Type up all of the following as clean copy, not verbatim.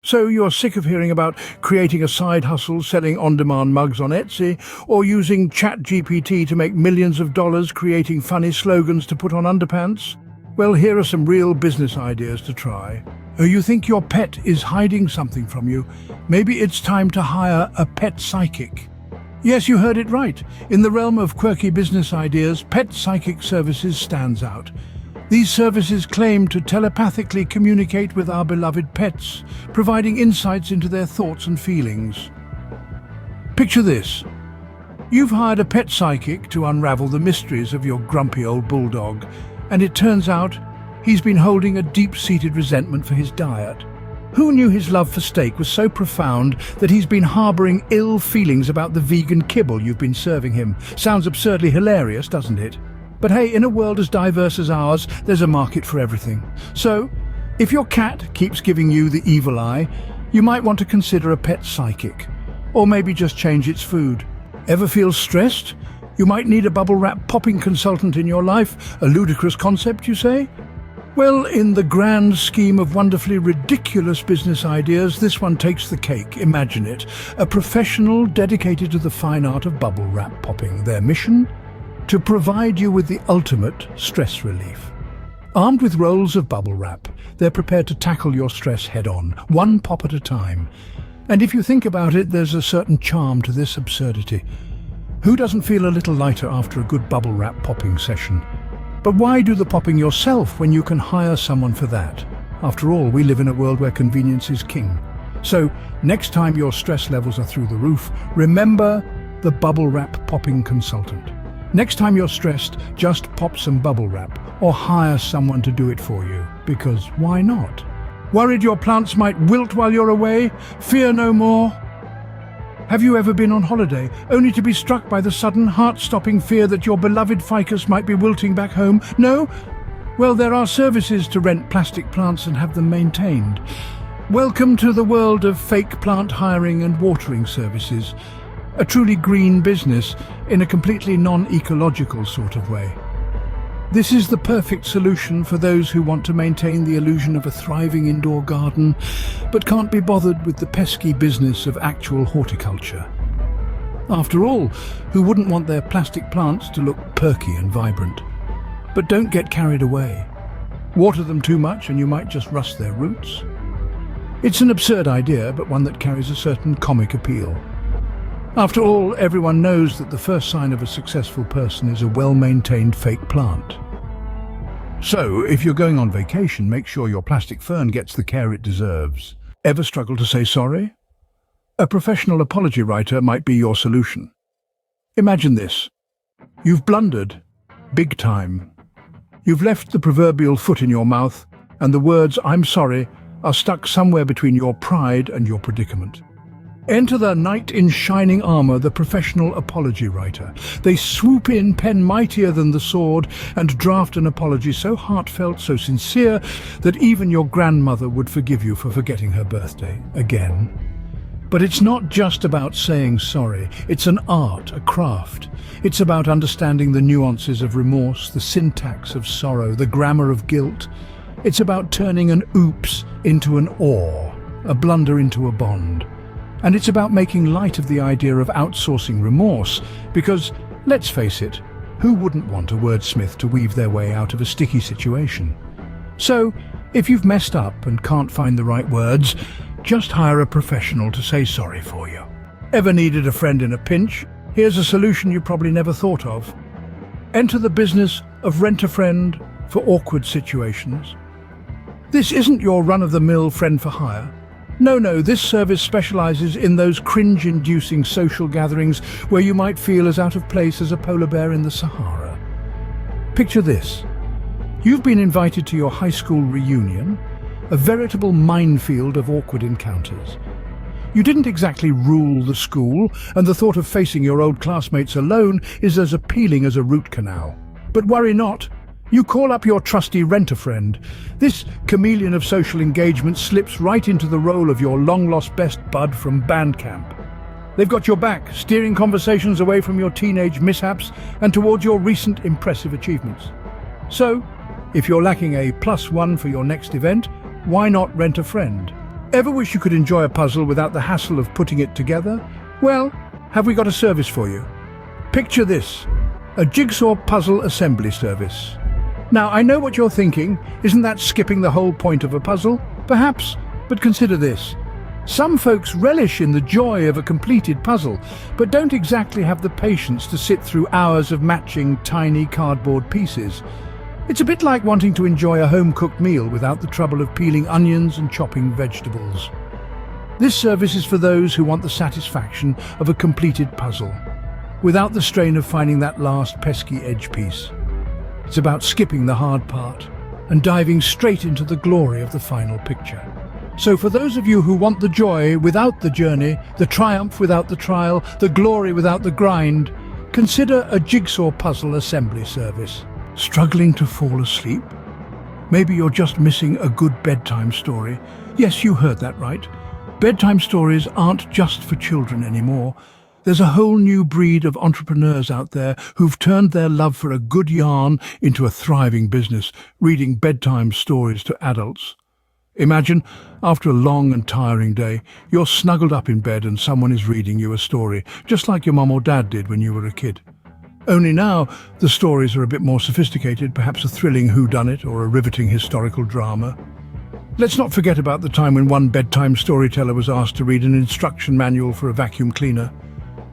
So you're sick of hearing about creating a side hustle, selling on-demand mugs on Etsy, or using ChatGPT to make millions of dollars creating funny slogans to put on underpants? Well, here are some real business ideas to try. You think your pet is hiding something from you? Maybe it's time to hire a pet psychic. Yes, you heard it right. In the realm of quirky business ideas, pet psychic services stands out. These services claim to telepathically communicate with our beloved pets, providing insights into their thoughts and feelings. Picture this. You've hired a pet psychic to unravel the mysteries of your grumpy old bulldog, and it turns out he's been holding a deep-seated resentment for his diet. Who knew his love for steak was so profound that he's been harboring ill feelings about the vegan kibble you've been serving him? Sounds absurdly hilarious, doesn't it? But hey, in a world as diverse as ours, there's a market for everything. So, if your cat keeps giving you the evil eye, you might want to consider a pet psychic. Or maybe just change its food. Ever feel stressed? You might need a bubble wrap popping consultant in your life. A ludicrous concept, you say? Well, in the grand scheme of wonderfully ridiculous business ideas, this one takes the cake. Imagine it. A professional dedicated to the fine art of bubble wrap popping. Their mission? To provide you with the ultimate stress relief. Armed with rolls of bubble wrap, they're prepared to tackle your stress head-on, one pop at a time. And if you think about it, there's a certain charm to this absurdity. Who doesn't feel a little lighter after a good bubble wrap popping session? But why do the popping yourself when you can hire someone for that? After all, we live in a world where convenience is king. So, next time your stress levels are through the roof, remember the bubble wrap popping consultant. Next time you're stressed, just pop some bubble wrap or hire someone to do it for you, because why not? Worried your plants might wilt while you're away? Fear no more. Have you ever been on holiday, only to be struck by the sudden, heart-stopping fear that your beloved ficus might be wilting back home? No? Well, there are services to rent plastic plants and have them maintained. Welcome to the world of fake plant hiring and watering services. A truly green business in a completely non-ecological sort of way. This is the perfect solution for those who want to maintain the illusion of a thriving indoor garden, but can't be bothered with the pesky business of actual horticulture. After all, who wouldn't want their plastic plants to look perky and vibrant? But don't get carried away. Water them too much and you might just rust their roots. It's an absurd idea, but one that carries a certain comic appeal. After all, everyone knows that the first sign of a successful person is a well-maintained fake plant. So, if you're going on vacation, make sure your plastic fern gets the care it deserves. Ever struggle to say sorry? A professional apology writer might be your solution. Imagine this. You've blundered. Big time. You've left the proverbial foot in your mouth, and the words "I'm sorry" are stuck somewhere between your pride and your predicament. Enter the knight in shining armor, the professional apology writer. They swoop in, pen mightier than the sword, and draft an apology so heartfelt, so sincere, that even your grandmother would forgive you for forgetting her birthday again. But it's not just about saying sorry. It's an art, a craft. It's about understanding the nuances of remorse, the syntax of sorrow, the grammar of guilt. It's about turning an oops into an awe, a blunder into a bond. And it's about making light of the idea of outsourcing remorse, because, let's face it, who wouldn't want a wordsmith to weave their way out of a sticky situation? So, if you've messed up and can't find the right words, just hire a professional to say sorry for you. Ever needed a friend in a pinch? Here's a solution you probably never thought of. Enter the business of rent-a-friend for awkward situations. This isn't your run-of-the-mill friend for hire. No, this service specializes in those cringe-inducing social gatherings where you might feel as out of place as a polar bear in the Sahara. Picture this. You've been invited to your high school reunion, a veritable minefield of awkward encounters. You didn't exactly rule the school, and the thought of facing your old classmates alone is as appealing as a root canal. But worry not. You call up your trusty rent-a-friend. This chameleon of social engagement slips right into the role of your long-lost best bud from band camp. They've got your back, steering conversations away from your teenage mishaps and towards your recent impressive achievements. So, if you're lacking a +1 for your next event, why not rent a friend? Ever wish you could enjoy a puzzle without the hassle of putting it together? Well, have we got a service for you? Picture this, a jigsaw puzzle assembly service. Now, I know what you're thinking, isn't that skipping the whole point of a puzzle? Perhaps, but consider this. Some folks relish in the joy of a completed puzzle, but don't exactly have the patience to sit through hours of matching tiny cardboard pieces. It's a bit like wanting to enjoy a home-cooked meal without the trouble of peeling onions and chopping vegetables. This service is for those who want the satisfaction of a completed puzzle, without the strain of finding that last pesky edge piece. It's about skipping the hard part and diving straight into the glory of the final picture. So for those of you who want the joy without the journey, the triumph without the trial, the glory without the grind, consider a jigsaw puzzle assembly service. Struggling to fall asleep? Maybe you're just missing a good bedtime story. Yes, you heard that right. Bedtime stories aren't just for children anymore. There's a whole new breed of entrepreneurs out there who've turned their love for a good yarn into a thriving business, reading bedtime stories to adults. Imagine, after a long and tiring day, you're snuggled up in bed and someone is reading you a story, just like your mum or dad did when you were a kid. Only now, the stories are a bit more sophisticated, perhaps a thrilling whodunit or a riveting historical drama. Let's not forget about the time when one bedtime storyteller was asked to read an instruction manual for a vacuum cleaner.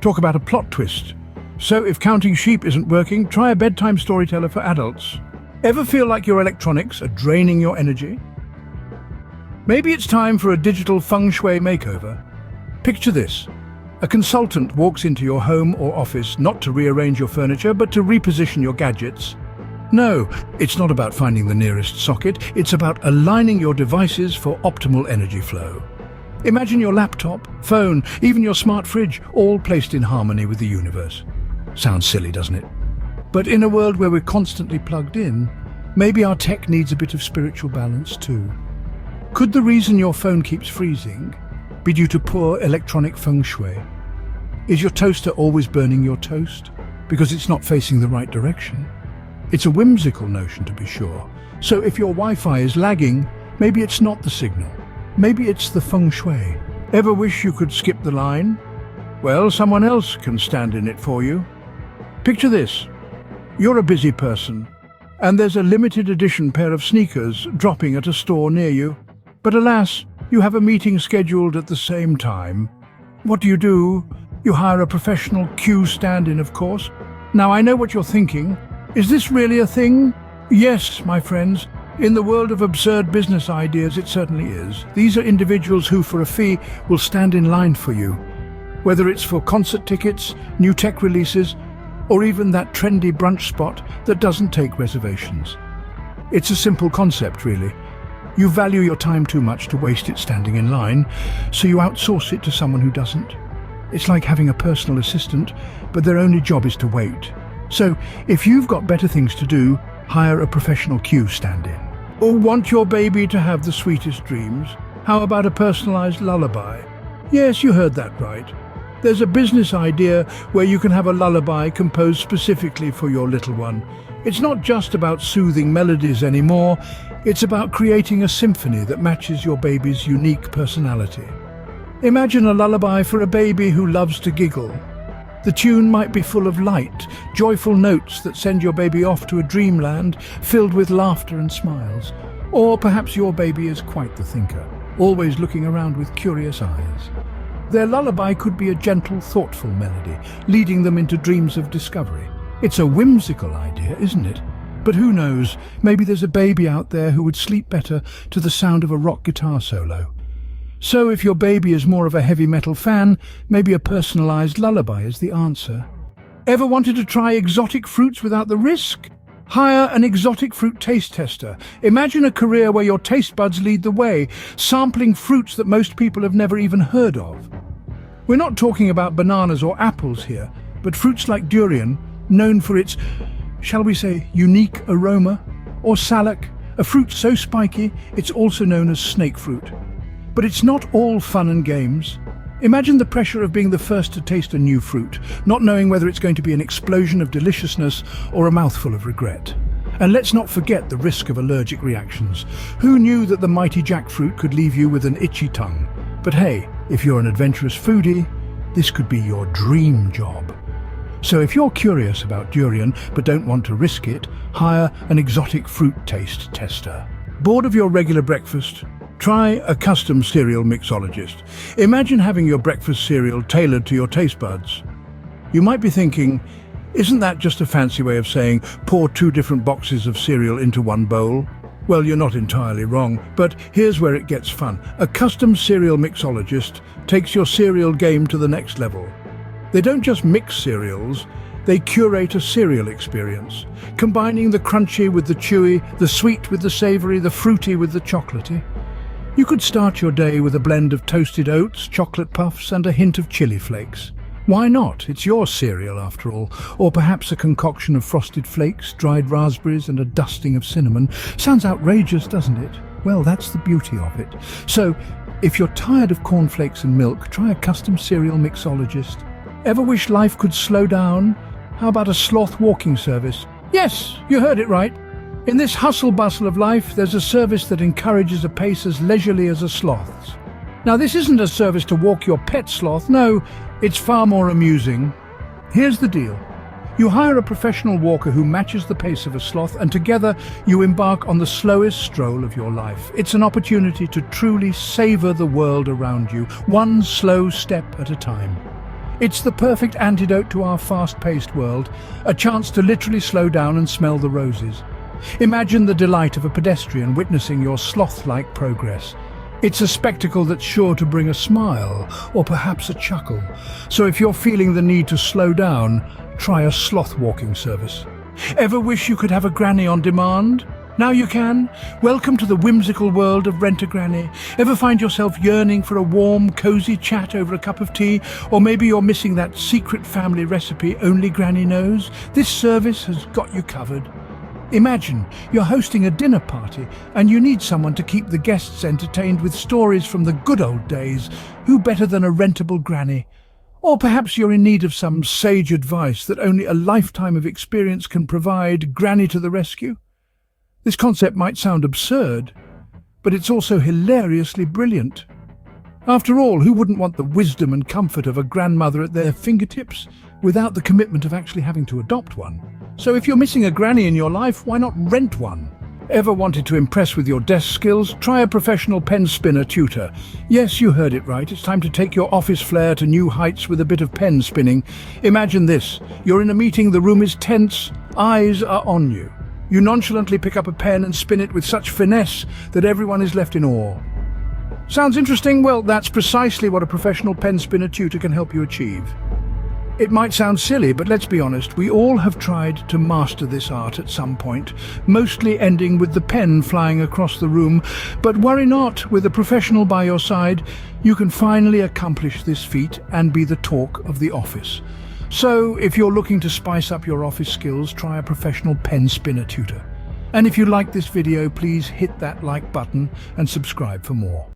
Talk about a plot twist. So if counting sheep isn't working, try a bedtime storyteller for adults. Ever feel like your electronics are draining your energy? Maybe it's time for a digital feng shui makeover. Picture this. A consultant walks into your home or office not to rearrange your furniture, but to reposition your gadgets. No, it's not about finding the nearest socket. It's about aligning your devices for optimal energy flow. Imagine your laptop, phone, even your smart fridge, all placed in harmony with the universe. Sounds silly, doesn't it? But in a world where we're constantly plugged in, maybe our tech needs a bit of spiritual balance too. Could the reason your phone keeps freezing be due to poor electronic feng shui? Is your toaster always burning your toast because it's not facing the right direction? It's a whimsical notion, to be sure. So if your Wi-Fi is lagging, maybe it's not the signal. Maybe it's the feng shui. Ever wish you could skip the line? Well, someone else can stand in it for you. Picture this. You're a busy person, and there's a limited edition pair of sneakers dropping at a store near you. But alas, you have a meeting scheduled at the same time. What do? You hire a professional Q Standin, of course. Now, I know what you're thinking. Is this really a thing? Yes, my friends. In the world of absurd business ideas, it certainly is. These are individuals who, for a fee, will stand in line for you. Whether it's for concert tickets, new tech releases, or even that trendy brunch spot that doesn't take reservations. It's a simple concept, really. You value your time too much to waste it standing in line, so you outsource it to someone who doesn't. It's like having a personal assistant, but their only job is to wait. So, if you've got better things to do, hire a professional Q Standin. Or want your baby to have the sweetest dreams? How about a personalized lullaby? Yes, you heard that right. There's a business idea where you can have a lullaby composed specifically for your little one. It's not just about soothing melodies anymore, it's about creating a symphony that matches your baby's unique personality. Imagine a lullaby for a baby who loves to giggle. The tune might be full of light, joyful notes that send your baby off to a dreamland filled with laughter and smiles. Or perhaps your baby is quite the thinker, always looking around with curious eyes. Their lullaby could be a gentle, thoughtful melody, leading them into dreams of discovery. It's a whimsical idea, isn't it? But who knows, maybe there's a baby out there who would sleep better to the sound of a rock guitar solo. So if your baby is more of a heavy metal fan, maybe a personalized lullaby is the answer. Ever wanted to try exotic fruits without the risk? Hire an exotic fruit taste tester. Imagine a career where your taste buds lead the way, sampling fruits that most people have never even heard of. We're not talking about bananas or apples here, but fruits like durian, known for its, shall we say, unique aroma, or salak, a fruit so spiky it's also known as snake fruit. But it's not all fun and games. Imagine the pressure of being the first to taste a new fruit, not knowing whether it's going to be an explosion of deliciousness or a mouthful of regret. And let's not forget the risk of allergic reactions. Who knew that the mighty jackfruit could leave you with an itchy tongue? But hey, if you're an adventurous foodie, this could be your dream job. So if you're curious about durian but don't want to risk it, hire an exotic fruit taste tester. Bored of your regular breakfast? Try a custom cereal mixologist. Imagine having your breakfast cereal tailored to your taste buds. You might be thinking, isn't that just a fancy way of saying pour 2 different boxes of cereal into one bowl? Well, you're not entirely wrong, but here's where it gets fun. A custom cereal mixologist takes your cereal game to the next level. They don't just mix cereals, they curate a cereal experience, combining the crunchy with the chewy, the sweet with the savory, the fruity with the chocolatey. You could start your day with a blend of toasted oats, chocolate puffs, and a hint of chili flakes. Why not? It's your cereal after all. Or perhaps a concoction of frosted flakes, dried raspberries, and a dusting of cinnamon. Sounds outrageous, doesn't it? Well, that's the beauty of it. So, if you're tired of cornflakes and milk, try a custom cereal mixologist. Ever wish life could slow down? How about a sloth walking service? Yes, you heard it right. In this hustle-bustle of life, there's a service that encourages a pace as leisurely as a sloth's. Now, this isn't a service to walk your pet sloth. No, it's far more amusing. Here's the deal. You hire a professional walker who matches the pace of a sloth, and together you embark on the slowest stroll of your life. It's an opportunity to truly savor the world around you, one slow step at a time. It's the perfect antidote to our fast-paced world, a chance to literally slow down and smell the roses. Imagine the delight of a pedestrian witnessing your sloth-like progress. It's a spectacle that's sure to bring a smile, or perhaps a chuckle. So if you're feeling the need to slow down, try a sloth walking service. Ever wish you could have a granny on demand? Now you can. Welcome to the whimsical world of Rent-A-Granny. Ever find yourself yearning for a warm, cozy chat over a cup of tea? Or maybe you're missing that secret family recipe only Granny knows? This service has got you covered. Imagine you're hosting a dinner party and you need someone to keep the guests entertained with stories from the good old days. Who better than a rentable granny? Or perhaps you're in need of some sage advice that only a lifetime of experience can provide. Granny to the rescue? This concept might sound absurd, but it's also hilariously brilliant. After all, who wouldn't want the wisdom and comfort of a grandmother at their fingertips without the commitment of actually having to adopt one? So if you're missing a granny in your life, why not rent one? Ever wanted to impress with your desk skills? Try a professional pen spinner tutor. Yes, you heard it right. It's time to take your office flair to new heights with a bit of pen spinning. Imagine this. You're in a meeting, the room is tense, eyes are on you. You nonchalantly pick up a pen and spin it with such finesse that everyone is left in awe. Sounds interesting? Well, that's precisely what a professional pen spinner tutor can help you achieve. It might sound silly, but let's be honest, we all have tried to master this art at some point, mostly ending with the pen flying across the room. But worry not, with a professional by your side, you can finally accomplish this feat and be the talk of the office. So, if you're looking to spice up your office skills, try a professional pen spinner tutor. And if you like this video, please hit that like button and subscribe for more.